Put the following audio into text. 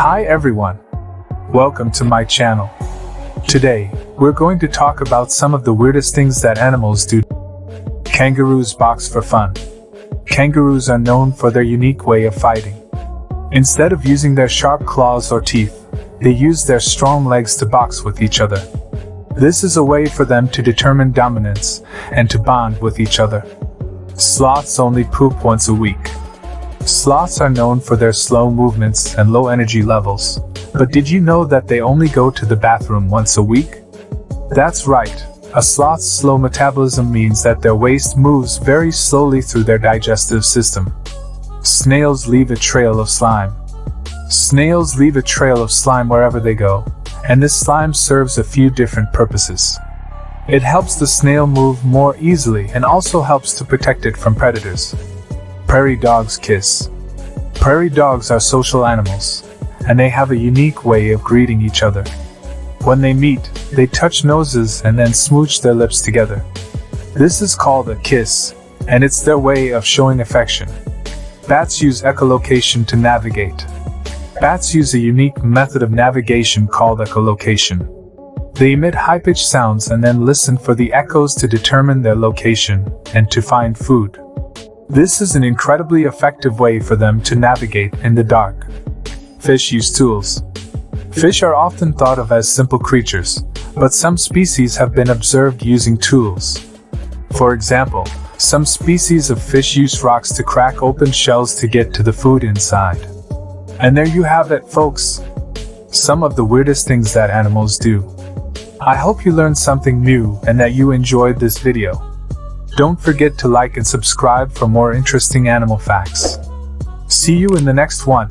Hi everyone! Welcome to my channel. Today, we're going to talk about some of the weirdest things that animals do. Kangaroos box for fun. Kangaroos are known for their unique way of fighting. Instead of using their sharp claws or teeth, they use their strong legs to box with each other. This is a way for them to determine dominance and to bond with each other. Sloths only poop once a week. Sloths are known for their slow movements and low energy levels. But did you know that they only go to the bathroom once a week? That's right. A sloth's slow metabolism means that their waste moves very slowly through their digestive system. Snails leave a trail of slime. Snails leave a trail of slime wherever they go, and this slime serves a few different purposes. It helps the snail move more easily and also helps to protect it from predators. Prairie dogs kiss. Prairie dogs are social animals, and they have a unique way of greeting each other. When they meet, they touch noses and then smooch their lips together. This is called a kiss, and it's their way of showing affection. Bats use echolocation to navigate. Bats use a unique method of navigation called echolocation. They emit high-pitched sounds and then listen for the echoes to determine their location and to find food. This is an incredibly effective way for them to navigate in the dark. Fish use tools. Fish are often thought of as simple creatures, but some species have been observed using tools. For example, some species of fish use rocks to crack open shells to get to the food inside. And there you have it, folks. Some of the weirdest things that animals do. I hope you learned something new and that you enjoyed this video. Don't forget to like and subscribe for more interesting animal facts. See you in the next one.